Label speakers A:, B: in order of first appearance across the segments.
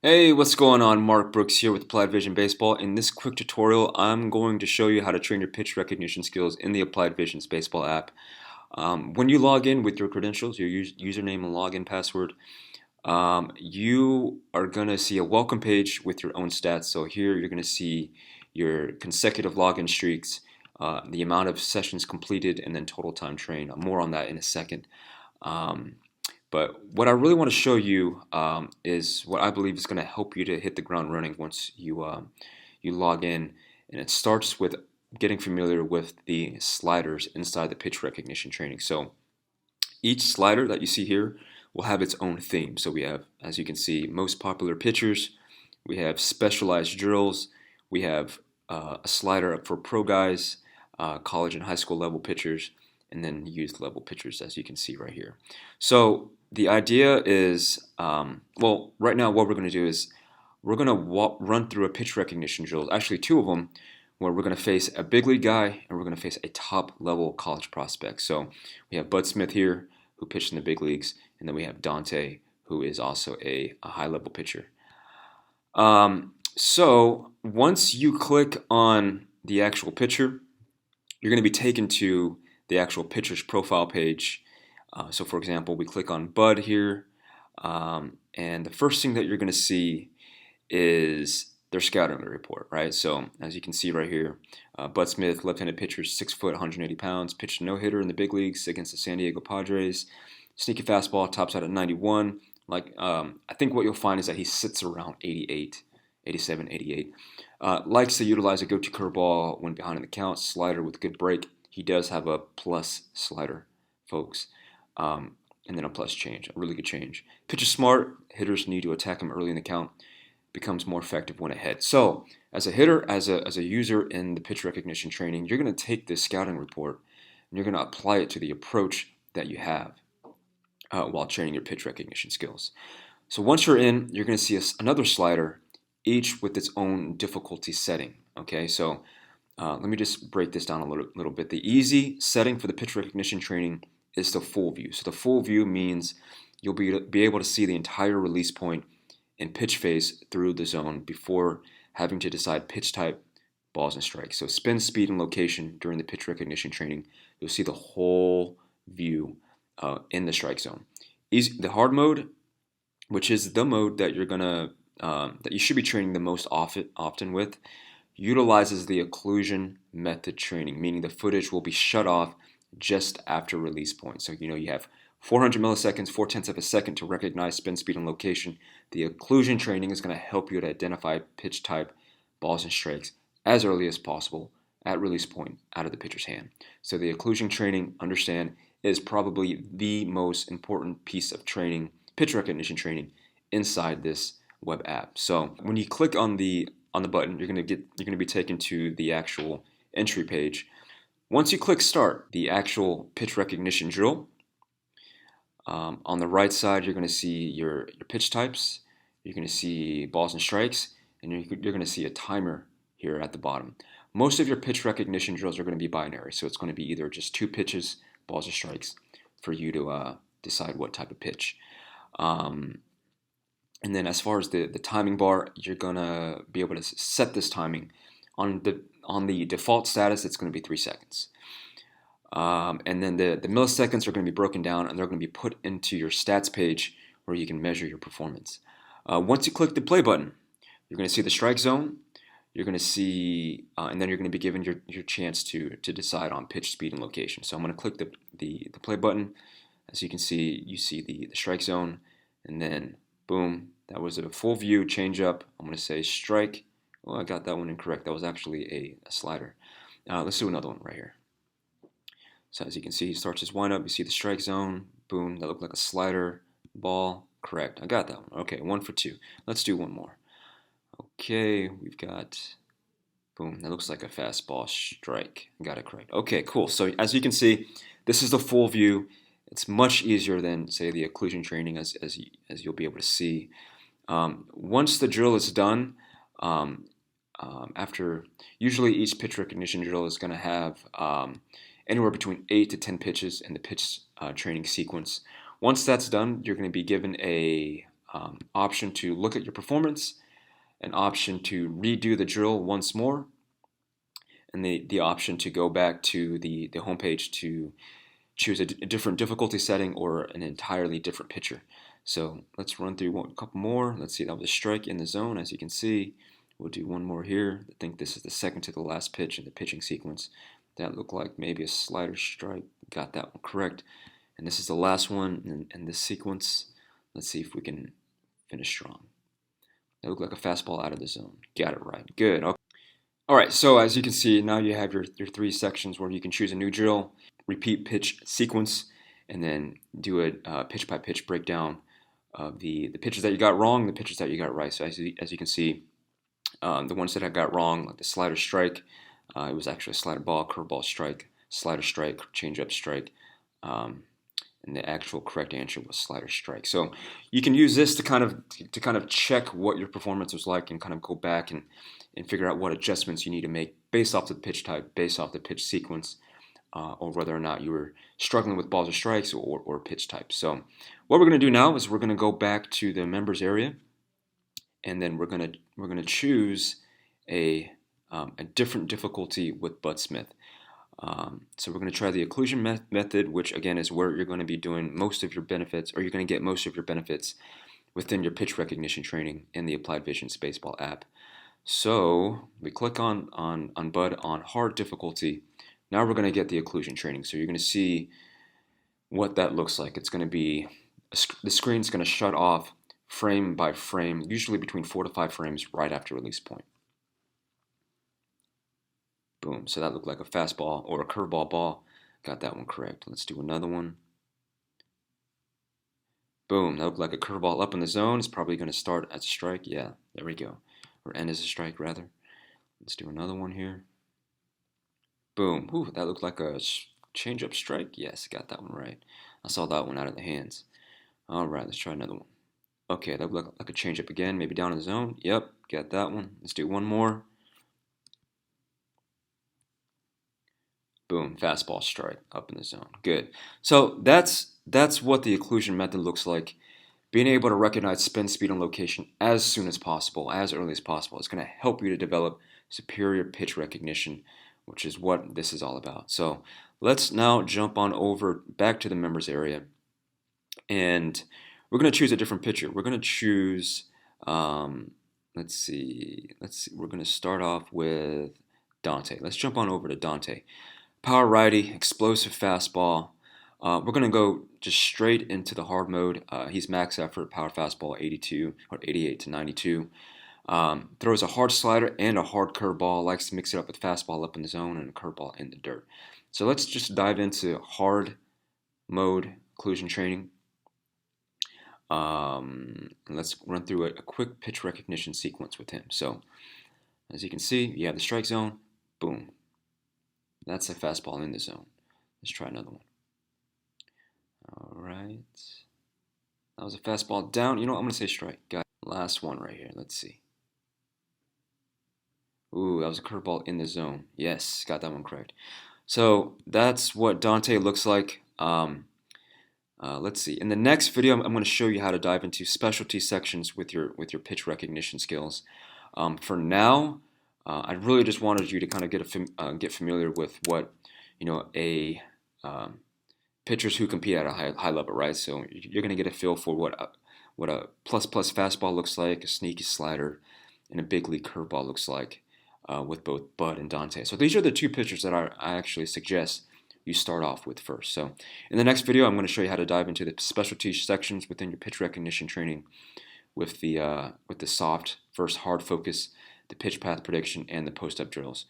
A: Hey, what's going on? Mark Brooks here with Applied Vision Baseball. In this quick tutorial, I'm going to show you how to train your pitch recognition skills in the Applied Visions Baseball app. When you log in with your credentials, your username and login password, you are going to see a welcome page with your own stats. So here you're going to see your consecutive login streaks, the amount of sessions completed, and then total time trained. More on that in a second. Um, but what I really want to show you is what I believe is going to help you to hit the ground running once you log in, and it starts with getting familiar with the sliders inside the pitch recognition training. So each slider that you see here will have its own theme. So we have, as you can see, most popular pitchers. We have specialized drills. We have a slider up for pro guys, college and high school level pitchers, and then youth level pitchers, as you can see right here. So the idea is, well, right now what we're going to do is we're going to run through a pitch recognition drill, actually two of them, where we're going to face a big league guy and we're going to face a top level college prospect. So we have Bud Smith here, who pitched in the big leagues, and then we have Dante, who is also a high level pitcher. So once you click on the actual pitcher, you're going to be taken to the actual pitcher's profile page. So for example, we click on Bud here, and the first thing that you're going to see is their scouting report, right? So as you can see right here, Bud Smith, left-handed pitcher, 6 foot, 180 pounds, pitched a no-hitter in the big leagues against the San Diego Padres. Sneaky fastball, tops out at 91. I think what you'll find is that he sits around 88, 87, 88. Likes to utilize a go-to curveball when behind in the count, slider with good break. He does have a plus slider, folks, and then a plus change, a really good change. Pitch is smart. Hitters need to attack him early in the count. Becomes more effective when ahead. So, as a hitter, as a user in the pitch recognition training, you're going to take this scouting report and you're going to apply it to the approach that you have while training your pitch recognition skills. So once you're in, you're going to see another slider, each with its own difficulty setting. Okay, so let me just break this down a little bit. The easy setting for the pitch recognition training is the full view. So the full view means you'll be able to see the entire release point and pitch phase through the zone before having to decide pitch type, balls, and strikes. So spin, speed, and location during the pitch recognition training, you'll see the whole view in the strike zone. The hard mode, which is the mode that that you should be training the most often with, utilizes the occlusion method training, meaning the footage will be shut off just after release point. So you have 400 milliseconds, 4/10 of a second to recognize spin, speed, and location. The occlusion training is going to help you to identify pitch type, balls, and strikes as early as possible at release point out of the pitcher's hand. So the occlusion training, understand, is probably the most important piece of training, pitch recognition training, inside this web app. So when you click on the button, you're going to be taken to the actual entry page. Once you click start, the actual pitch recognition drill. On the right side, you're going to see your pitch types. You're going to see balls and strikes, and you're going to see a timer here at the bottom. Most of your pitch recognition drills are going to be binary, so it's going to be either just 2 pitches, balls or strikes, for you to decide what type of pitch. And then as far as the timing bar, you're going to be able to set this timing. On the default status, it's going to be 3 seconds. And then the milliseconds are going to be broken down and they're going to be put into your stats page where you can measure your performance. Once you click the play button, you're going to see the strike zone. You're going to see, and then you're going to be given your chance to decide on pitch, speed, and location. So I'm going to click the play button. As you can see, you see the strike zone, and then boom, that was a full view change up. I'm going to say strike. Well, I got that one incorrect. That was actually a slider. Let's do another one right here. So as you can see, he starts his windup. You see the strike zone. Boom, that looked like a slider. Ball, correct. I got that one. Okay, 1 for 2. Let's do one more. Okay, we've got, boom, that looks like a fastball strike. Got it correct. Okay, cool. So as you can see, this is the full view. It's much easier than, say, the occlusion training, as you'll be able to see. Once the drill is done, after, usually each pitch recognition drill is going to have anywhere between 8 to 10 pitches in the pitch training sequence. Once that's done, you're going to be given a option to look at your performance, an option to redo the drill once more, and the option to go back to the home page to choose a different difficulty setting or an entirely different pitcher. So let's run through a couple more. Let's see, that was a strike in the zone, as you can see. We'll do one more here. I think this is the second to the last pitch in the pitching sequence. That looked like maybe a slider strike. Got that one correct. And this is the last one in this sequence. Let's see if we can finish strong. That looked like a fastball out of the zone. Got it right. Good. Okay. All right, so as you can see, now you have your three sections where you can choose a new drill, repeat pitch sequence, and then do a pitch-by-pitch breakdown of the pitches that you got wrong, the pitches that you got right. So as you can see, the ones that I got wrong, like the slider strike, it was actually a slider ball, curveball strike, slider strike, changeup strike, and the actual correct answer was slider strike. So you can use this to kind of check what your performance was like and kind of go back and figure out what adjustments you need to make based off the pitch type, based off the pitch sequence, or whether or not you were struggling with balls or strikes or pitch type. So what we're going to do now is we're going to go back to the members area, and then we're going to choose a different difficulty with Bud Smith. So we're going to try the Occlusion Method, which again is where you're going to be doing most of your benefits, or you're going to get most of your benefits within your pitch recognition training in the Applied Vision Baseball app. So we click on Bud on hard difficulty. Now we're going to get the Occlusion Training. So you're going to see what that looks like. It's going to be, the screen's going to shut off frame by frame, usually between 4 to 5 frames right after release point. Boom. So that looked like a fastball or a curveball ball. Got that one correct. Let's do another one. Boom. That looked like a curveball up in the zone. It's probably going to start as a strike. Yeah, there we go. Or end as a strike, rather. Let's do another one here. Boom. Ooh, that looked like a changeup strike. Yes, got that one right. I saw that one out of the hands. All right, let's try another one. Okay, that looked like a changeup again, maybe down in the zone. Yep, got that one. Let's do one more. Boom, fastball strike up in the zone. Good. So that's what the Occlusion Method looks like. Being able to recognize spin, speed, and location as soon as possible, as early as possible, is going to help you to develop superior pitch recognition, which is what this is all about. So let's now jump on over back to the members area, and we're going to choose a different pitcher. We're going to choose, let's see, we're going to start off with Dante. Let's jump on over to Dante. Power righty, explosive fastball. We're going to go just straight into the hard mode. He's max effort, power fastball 82 or 88 to 92. Throws a hard slider and a hard curveball. Likes to mix it up with fastball up in the zone and a curveball in the dirt. So let's just dive into hard mode occlusion training. And let's run through a quick pitch recognition sequence with him. So as you can see, you have the strike zone. Boom. That's a fastball in the zone. Let's try another one. All right. That was a fastball down. You know what? I'm going to say strike. Got it. Last one right here. Let's see. Ooh, that was a curveball in the zone. Yes, got that one correct. So that's what Dante looks like. Let's see. In the next video, I'm going to show you how to dive into specialty sections with your pitch recognition skills. For now, I really just wanted you to kind of get familiar with what pitchers who compete at a high level, right? So you're going to get a feel for what a plus fastball looks like, a sneaky slider, and a big league curveball looks like with both Bud and Dante. So these are the two pitchers that I actually suggest you start off with first. So in the next video, I'm going to show you how to dive into the specialty sections within your pitch recognition training with the soft versus hard focus, the pitch path prediction, and the post-up drills.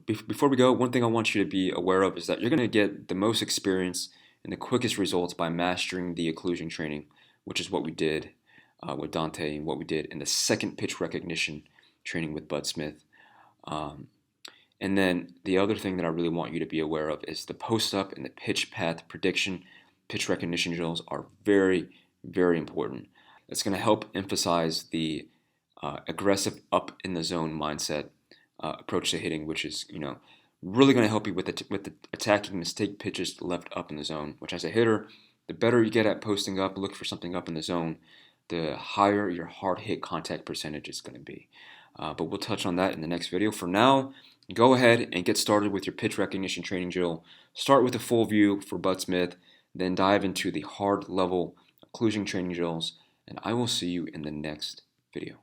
A: Before we go, one thing I want you to be aware of is that you're going to get the most experience and the quickest results by mastering the occlusion training, which is what we did with Dante and what we did in the second pitch recognition training with Bud Smith. And then the other thing that I really want you to be aware of is the post-up and the pitch path prediction, pitch recognition drills are very, very important. It's going to help emphasize the aggressive up in the zone mindset approach to hitting, which is really going to help you with the attacking mistake pitches left up in the zone, which as a hitter the better you get at posting up, look for something up in the zone, the higher your hard hit contact percentage is going to be. But we'll touch on that in the next video. For now, go ahead and get started with your pitch recognition training drill. Start with a full view for Bud Smith, then dive into the hard level occlusion training drills, and I will see you in the next video.